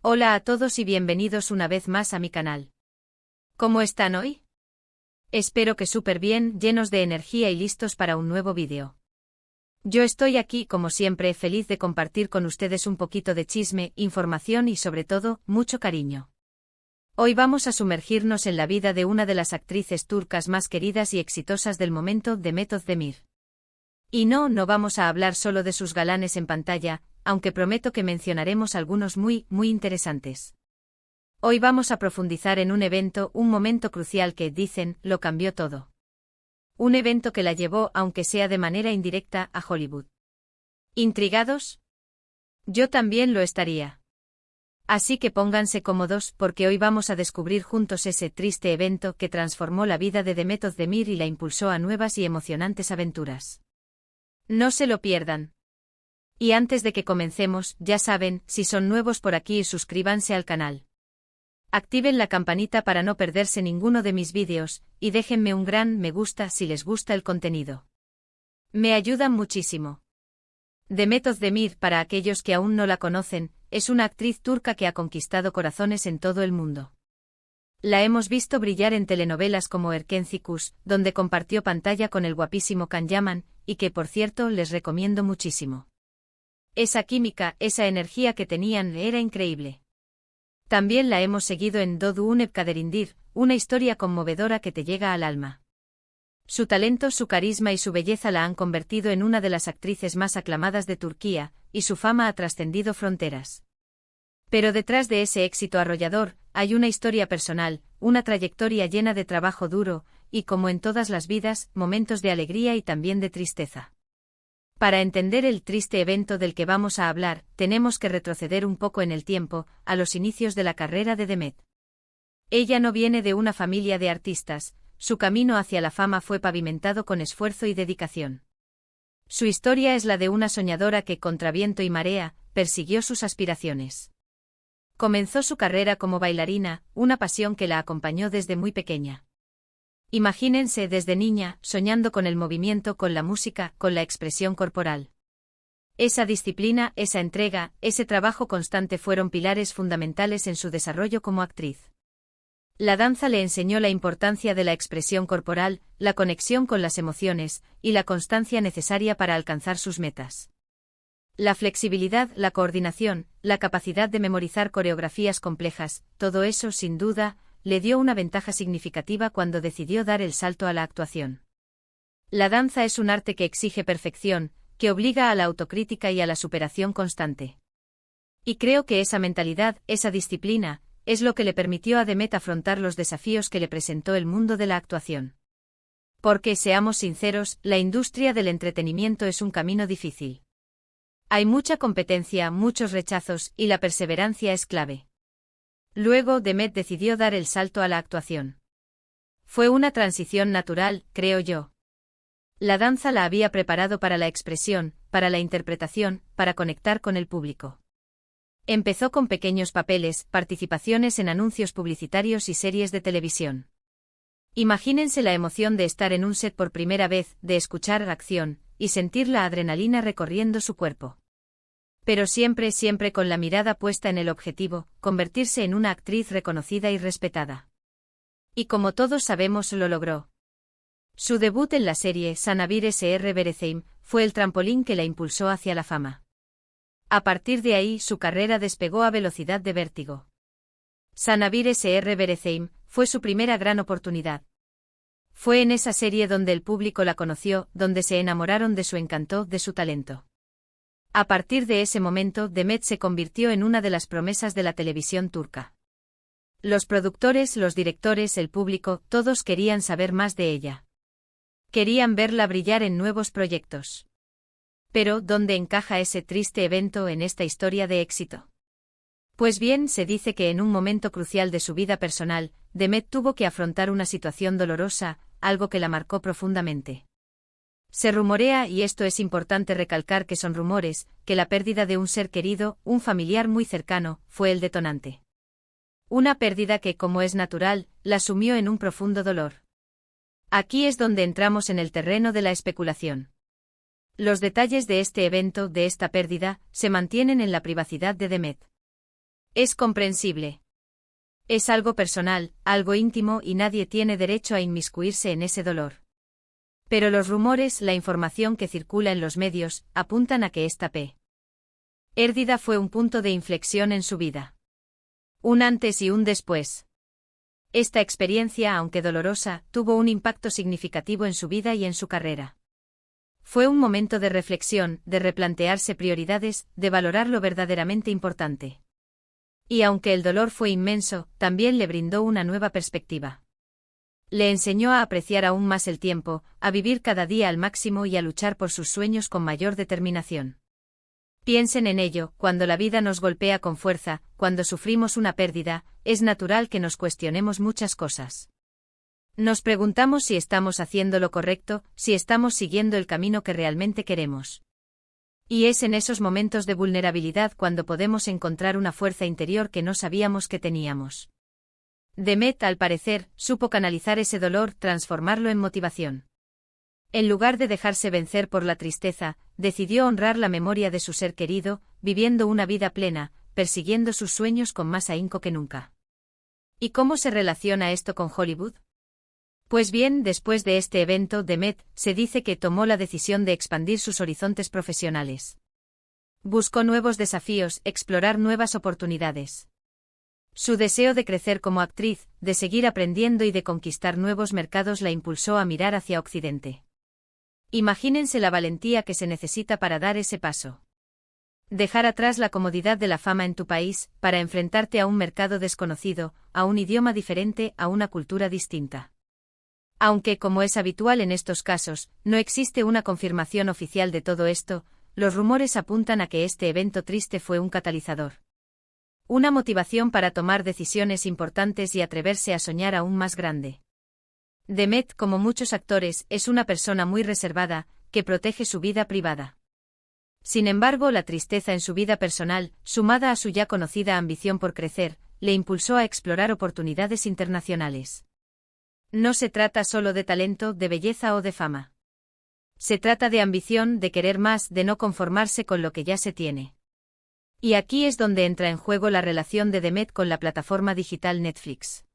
Hola a todos y bienvenidos una vez más a mi canal. ¿Cómo están hoy? Espero que súper bien, llenos de energía y listos para un nuevo vídeo. Yo estoy aquí como siempre feliz de compartir con ustedes un poquito de chisme, información y sobre todo, mucho cariño. Hoy vamos a sumergirnos en la vida de una de las actrices turcas más queridas y exitosas del momento, Demet Özdemir. Y no vamos a hablar solo de sus galanes en pantalla, aunque prometo que mencionaremos algunos muy interesantes. Hoy vamos a profundizar en un evento, un momento crucial que, dicen, lo cambió todo. Un evento que la llevó, aunque sea de manera indirecta, a Hollywood. ¿Intrigados? Yo también lo estaría. Así que pónganse cómodos porque hoy vamos a descubrir juntos ese triste evento que transformó la vida de Demet Özdemir y la impulsó a nuevas y emocionantes aventuras. No se lo pierdan. Y antes de que comencemos, ya saben, si son nuevos por aquí, suscríbanse al canal. Activen la campanita para no perderse ninguno de mis vídeos, y déjenme un gran me gusta si les gusta el contenido. Me ayudan muchísimo. Demet Özdemir, para aquellos que aún no la conocen, es una actriz turca que ha conquistado corazones en todo el mundo. La hemos visto brillar en telenovelas como Erkenci, donde compartió pantalla con el guapísimo Can Yaman, y que por cierto les recomiendo muchísimo. Esa química, esa energía que tenían era increíble. También la hemos seguido en Doğu Kaderimdir, una historia conmovedora que te llega al alma. Su talento, su carisma y su belleza la han convertido en una de las actrices más aclamadas de Turquía, y su fama ha trascendido fronteras. Pero detrás de ese éxito arrollador, hay una historia personal, una trayectoria llena de trabajo duro, y como en todas las vidas, momentos de alegría y también de tristeza. Para entender el triste evento del que vamos a hablar, tenemos que retroceder un poco en el tiempo, a los inicios de la carrera de Demet. Ella no viene de una familia de artistas, su camino hacia la fama fue pavimentado con esfuerzo y dedicación. Su historia es la de una soñadora que, contra viento y marea, persiguió sus aspiraciones. Comenzó su carrera como bailarina, una pasión que la acompañó desde muy pequeña. Imagínense desde niña, soñando con el movimiento, con la música, con la expresión corporal. Esa disciplina, esa entrega, ese trabajo constante fueron pilares fundamentales en su desarrollo como actriz. La danza le enseñó la importancia de la expresión corporal, la conexión con las emociones, y la constancia necesaria para alcanzar sus metas. La flexibilidad, la coordinación, la capacidad de memorizar coreografías complejas, todo eso, sin duda, le dio una ventaja significativa cuando decidió dar el salto a la actuación. La danza es un arte que exige perfección, que obliga a la autocrítica y a la superación constante. Y creo que esa mentalidad, esa disciplina, es lo que le permitió a Demet afrontar los desafíos que le presentó el mundo de la actuación. Porque, seamos sinceros, la industria del entretenimiento es un camino difícil. Hay mucha competencia, muchos rechazos, y la perseverancia es clave. Luego, Demet decidió dar el salto a la actuación. Fue una transición natural, creo yo. La danza la había preparado para la expresión, para la interpretación, para conectar con el público. Empezó con pequeños papeles, participaciones en anuncios publicitarios y series de televisión. Imagínense la emoción de estar en un set por primera vez, de escuchar la acción, y sentir la adrenalina recorriendo su cuerpo. Pero siempre con la mirada puesta en el objetivo, convertirse en una actriz reconocida y respetada. Y como todos sabemos, lo logró. Su debut en la serie Sanabire Sr. Bereceğim fue el trampolín que la impulsó hacia la fama. A partir de ahí, su carrera despegó a velocidad de vértigo. Sanabire Sr. Bereceğim fue su primera gran oportunidad. Fue en esa serie donde el público la conoció, donde se enamoraron de su encanto, de su talento. A partir de ese momento, Demet se convirtió en una de las promesas de la televisión turca. Los productores, los directores, el público, todos querían saber más de ella. Querían verla brillar en nuevos proyectos. Pero, ¿dónde encaja ese triste evento en esta historia de éxito? Pues bien, se dice que en un momento crucial de su vida personal, Demet tuvo que afrontar una situación dolorosa, algo que la marcó profundamente. Se rumorea, y esto es importante recalcar que son rumores, que la pérdida de un ser querido, un familiar muy cercano, fue el detonante. Una pérdida que, como es natural, la sumió en un profundo dolor. Aquí es donde entramos en el terreno de la especulación. Los detalles de este evento, de esta pérdida, se mantienen en la privacidad de Demet. Es comprensible. Es algo personal, algo íntimo y nadie tiene derecho a inmiscuirse en ese dolor. Pero los rumores, la información que circula en los medios, apuntan a que esta pérdida fue un punto de inflexión en su vida. Un antes y un después. Esta experiencia, aunque dolorosa, tuvo un impacto significativo en su vida y en su carrera. Fue un momento de reflexión, de replantearse prioridades, de valorar lo verdaderamente importante. Y aunque el dolor fue inmenso, también le brindó una nueva perspectiva. Le enseñó a apreciar aún más el tiempo, a vivir cada día al máximo y a luchar por sus sueños con mayor determinación. Piensen en ello, cuando la vida nos golpea con fuerza, cuando sufrimos una pérdida, es natural que nos cuestionemos muchas cosas. Nos preguntamos si estamos haciendo lo correcto, si estamos siguiendo el camino que realmente queremos. Y es en esos momentos de vulnerabilidad cuando podemos encontrar una fuerza interior que no sabíamos que teníamos. Demet, al parecer, supo canalizar ese dolor, transformarlo en motivación. En lugar de dejarse vencer por la tristeza, decidió honrar la memoria de su ser querido, viviendo una vida plena, persiguiendo sus sueños con más ahínco que nunca. ¿Y cómo se relaciona esto con Hollywood? Pues bien, después de este evento, Demet, se dice que tomó la decisión de expandir sus horizontes profesionales. Buscó nuevos desafíos, explorar nuevas oportunidades. Su deseo de crecer como actriz, de seguir aprendiendo y de conquistar nuevos mercados la impulsó a mirar hacia Occidente. Imagínense la valentía que se necesita para dar ese paso. Dejar atrás la comodidad de la fama en tu país, para enfrentarte a un mercado desconocido, a un idioma diferente, a una cultura distinta. Aunque, como es habitual en estos casos, no existe una confirmación oficial de todo esto, los rumores apuntan a que este evento triste fue un catalizador. Una motivación para tomar decisiones importantes y atreverse a soñar aún más grande. Demet, como muchos actores, es una persona muy reservada, que protege su vida privada. Sin embargo, la tristeza en su vida personal, sumada a su ya conocida ambición por crecer, le impulsó a explorar oportunidades internacionales. No se trata solo de talento, de belleza o de fama. Se trata de ambición, de querer más, de no conformarse con lo que ya se tiene. Y aquí es donde entra en juego la relación de Demet con la plataforma digital Netflix.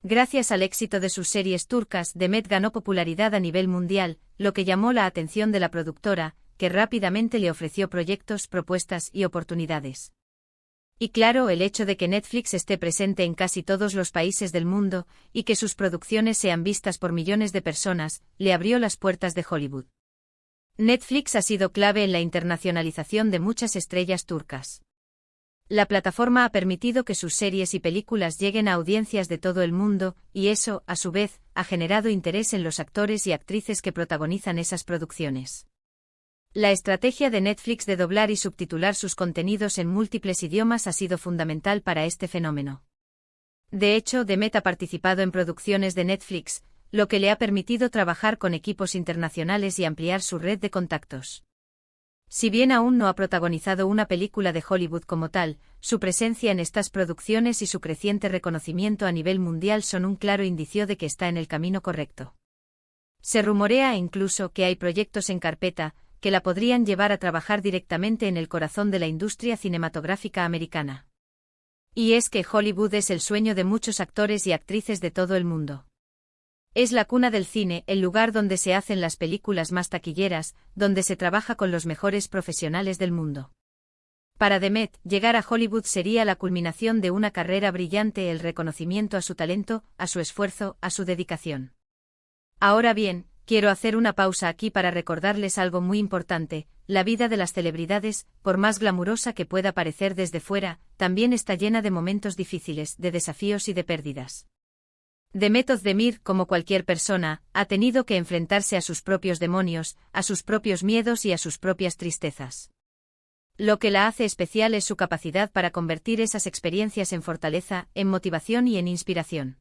Gracias al éxito de sus series turcas, Demet ganó popularidad a nivel mundial, lo que llamó la atención de la productora, que rápidamente le ofreció proyectos, propuestas y oportunidades. Y claro, el hecho de que Netflix esté presente en casi todos los países del mundo, y que sus producciones sean vistas por millones de personas, le abrió las puertas de Hollywood. Netflix ha sido clave en la internacionalización de muchas estrellas turcas. La plataforma ha permitido que sus series y películas lleguen a audiencias de todo el mundo, y eso, a su vez, ha generado interés en los actores y actrices que protagonizan esas producciones. La estrategia de Netflix de doblar y subtitular sus contenidos en múltiples idiomas ha sido fundamental para este fenómeno. De hecho, Demet ha participado en producciones de Netflix, lo que le ha permitido trabajar con equipos internacionales y ampliar su red de contactos. Si bien aún no ha protagonizado una película de Hollywood como tal, su presencia en estas producciones y su creciente reconocimiento a nivel mundial son un claro indicio de que está en el camino correcto. Se rumorea incluso que hay proyectos en carpeta, que la podrían llevar a trabajar directamente en el corazón de la industria cinematográfica americana. Y es que Hollywood es el sueño de muchos actores y actrices de todo el mundo. Es la cuna del cine, el lugar donde se hacen las películas más taquilleras, donde se trabaja con los mejores profesionales del mundo. Para Demet, llegar a Hollywood sería la culminación de una carrera brillante, el reconocimiento a su talento, a su esfuerzo, a su dedicación. Ahora bien, quiero hacer una pausa aquí para recordarles algo muy importante: la vida de las celebridades, por más glamurosa que pueda parecer desde fuera, también está llena de momentos difíciles, de desafíos y de pérdidas. Demet Özdemir, como cualquier persona, ha tenido que enfrentarse a sus propios demonios, a sus propios miedos y a sus propias tristezas. Lo que la hace especial es su capacidad para convertir esas experiencias en fortaleza, en motivación y en inspiración.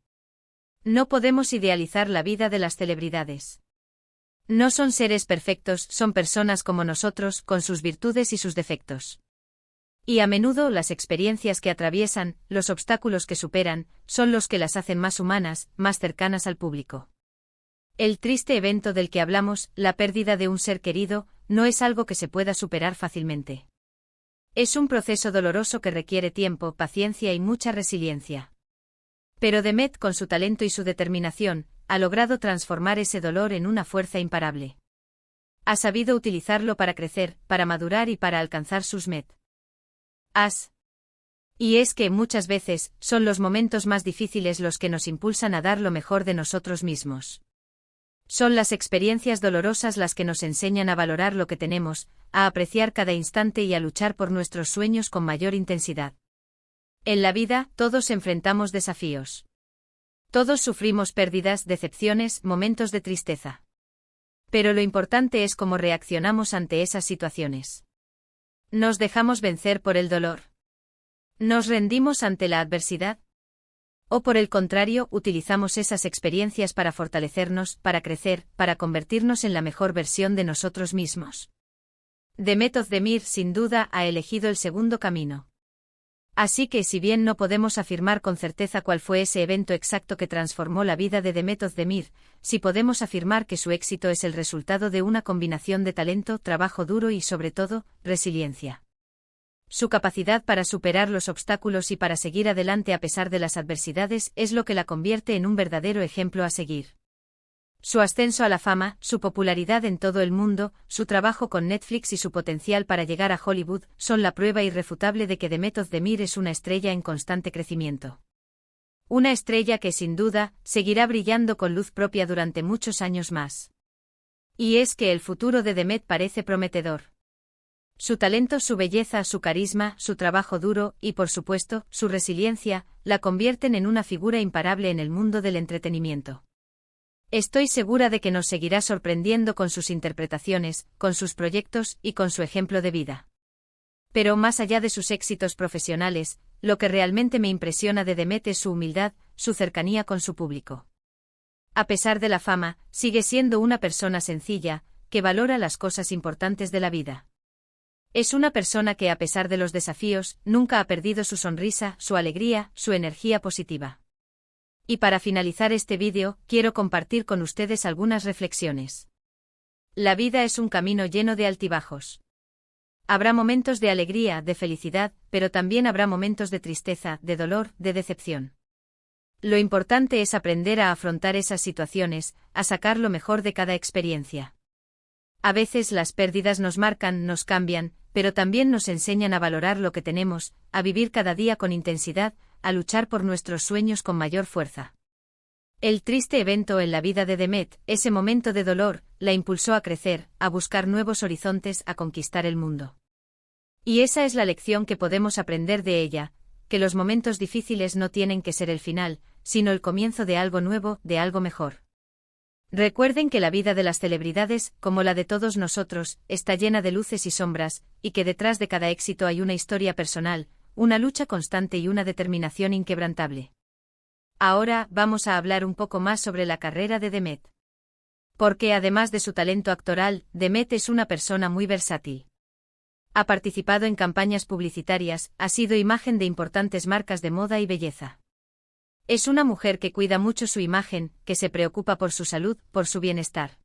No podemos idealizar la vida de las celebridades. No son seres perfectos, son personas como nosotros, con sus virtudes y sus defectos. Y a menudo las experiencias que atraviesan, los obstáculos que superan, son los que las hacen más humanas, más cercanas al público. El triste evento del que hablamos, la pérdida de un ser querido, no es algo que se pueda superar fácilmente. Es un proceso doloroso que requiere tiempo, paciencia y mucha resiliencia. Pero Demet, con su talento y su determinación, ha logrado transformar ese dolor en una fuerza imparable. Ha sabido utilizarlo para crecer, para madurar y para alcanzar sus metas. Y es que muchas veces son los momentos más difíciles los que nos impulsan a dar lo mejor de nosotros mismos. Son las experiencias dolorosas las que nos enseñan a valorar lo que tenemos, a apreciar cada instante y a luchar por nuestros sueños con mayor intensidad. En la vida, todos enfrentamos desafíos. Todos sufrimos pérdidas, decepciones, momentos de tristeza. Pero lo importante es cómo reaccionamos ante esas situaciones. ¿Nos dejamos vencer por el dolor? ¿Nos rendimos ante la adversidad? ¿O por el contrario, utilizamos esas experiencias para fortalecernos, para crecer, para convertirnos en la mejor versión de nosotros mismos? Demet Özdemir, sin duda, ha elegido el segundo camino. Así que, si bien no podemos afirmar con certeza cuál fue ese evento exacto que transformó la vida de Demet Özdemir, sí podemos afirmar que su éxito es el resultado de una combinación de talento, trabajo duro y, sobre todo, resiliencia. Su capacidad para superar los obstáculos y para seguir adelante a pesar de las adversidades es lo que la convierte en un verdadero ejemplo a seguir. Su ascenso a la fama, su popularidad en todo el mundo, su trabajo con Netflix y su potencial para llegar a Hollywood son la prueba irrefutable de que Demet Özdemir es una estrella en constante crecimiento. Una estrella que sin duda seguirá brillando con luz propia durante muchos años más. Y es que el futuro de Demet parece prometedor. Su talento, su belleza, su carisma, su trabajo duro y, por supuesto, su resiliencia, la convierten en una figura imparable en el mundo del entretenimiento. Estoy segura de que nos seguirá sorprendiendo con sus interpretaciones, con sus proyectos y con su ejemplo de vida. Pero más allá de sus éxitos profesionales, lo que realmente me impresiona de Demet es su humildad, su cercanía con su público. A pesar de la fama, sigue siendo una persona sencilla, que valora las cosas importantes de la vida. Es una persona que, a pesar de los desafíos, nunca ha perdido su sonrisa, su alegría, su energía positiva. Y para finalizar este vídeo, quiero compartir con ustedes algunas reflexiones. La vida es un camino lleno de altibajos. Habrá momentos de alegría, de felicidad, pero también habrá momentos de tristeza, de dolor, de decepción. Lo importante es aprender a afrontar esas situaciones, a sacar lo mejor de cada experiencia. A veces las pérdidas nos marcan, nos cambian, pero también nos enseñan a valorar lo que tenemos, a vivir cada día con intensidad, a luchar por nuestros sueños con mayor fuerza. El triste evento en la vida de Demet, ese momento de dolor, la impulsó a crecer, a buscar nuevos horizontes, a conquistar el mundo. Y esa es la lección que podemos aprender de ella, que los momentos difíciles no tienen que ser el final, sino el comienzo de algo nuevo, de algo mejor. Recuerden que la vida de las celebridades, como la de todos nosotros, está llena de luces y sombras, y que detrás de cada éxito hay una historia personal, una lucha constante y una determinación inquebrantable. Ahora vamos a hablar un poco más sobre la carrera de Demet. Porque además de su talento actoral, Demet es una persona muy versátil. Ha participado en campañas publicitarias, ha sido imagen de importantes marcas de moda y belleza. Es una mujer que cuida mucho su imagen, que se preocupa por su salud, por su bienestar.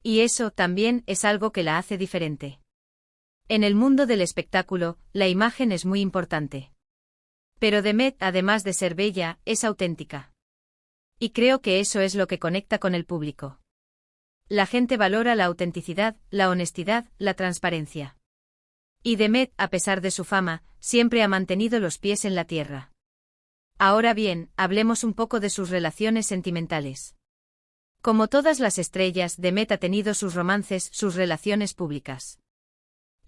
Y eso también es algo que la hace diferente. En el mundo del espectáculo, la imagen es muy importante. Pero Demet, además de ser bella, es auténtica. Y creo que eso es lo que conecta con el público. La gente valora la autenticidad, la honestidad, la transparencia. Y Demet, a pesar de su fama, siempre ha mantenido los pies en la tierra. Ahora bien, hablemos un poco de sus relaciones sentimentales. Como todas las estrellas, Demet ha tenido sus romances, sus relaciones públicas.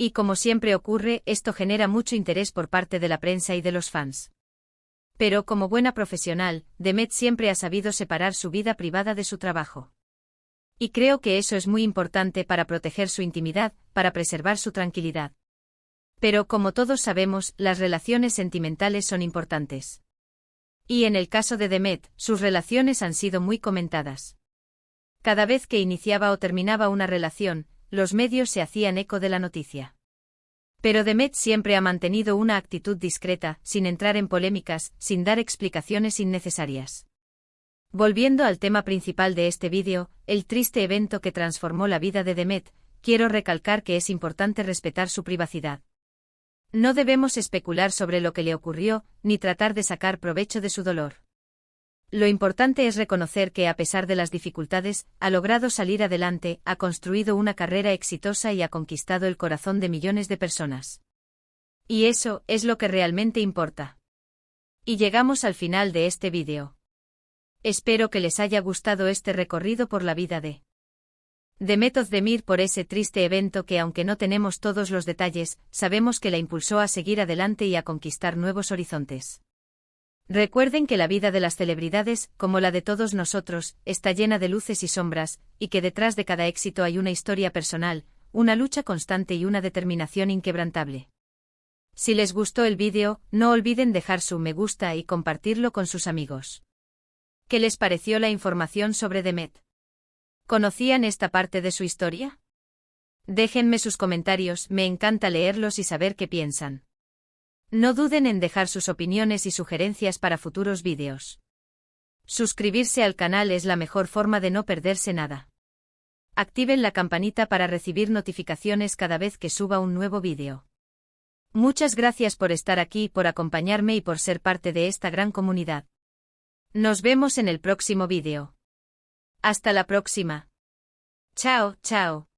Y como siempre ocurre, esto genera mucho interés por parte de la prensa y de los fans. Pero como buena profesional, Demet siempre ha sabido separar su vida privada de su trabajo. Y creo que eso es muy importante para proteger su intimidad, para preservar su tranquilidad. Pero como todos sabemos, las relaciones sentimentales son importantes. Y en el caso de Demet, sus relaciones han sido muy comentadas. Cada vez que iniciaba o terminaba una relación, los medios se hacían eco de la noticia. Pero Demet siempre ha mantenido una actitud discreta, sin entrar en polémicas, sin dar explicaciones innecesarias. Volviendo al tema principal de este vídeo, el triste evento que transformó la vida de Demet, quiero recalcar que es importante respetar su privacidad. No debemos especular sobre lo que le ocurrió, ni tratar de sacar provecho de su dolor. Lo importante es reconocer que a pesar de las dificultades, ha logrado salir adelante, ha construido una carrera exitosa y ha conquistado el corazón de millones de personas. Y eso es lo que realmente importa. Y llegamos al final de este vídeo. Espero que les haya gustado este recorrido por la vida de Demet Özdemir, por ese triste evento que, aunque no tenemos todos los detalles, sabemos que la impulsó a seguir adelante y a conquistar nuevos horizontes. Recuerden que la vida de las celebridades, como la de todos nosotros, está llena de luces y sombras, y que detrás de cada éxito hay una historia personal, una lucha constante y una determinación inquebrantable. Si les gustó el vídeo, no olviden dejar su me gusta y compartirlo con sus amigos. ¿Qué les pareció la información sobre Demet? ¿Conocían esta parte de su historia? Déjenme sus comentarios, me encanta leerlos y saber qué piensan. No duden en dejar sus opiniones y sugerencias para futuros vídeos. Suscribirse al canal es la mejor forma de no perderse nada. Activen la campanita para recibir notificaciones cada vez que suba un nuevo vídeo. Muchas gracias por estar aquí, por acompañarme y por ser parte de esta gran comunidad. Nos vemos en el próximo vídeo. Hasta la próxima. Chao, chao.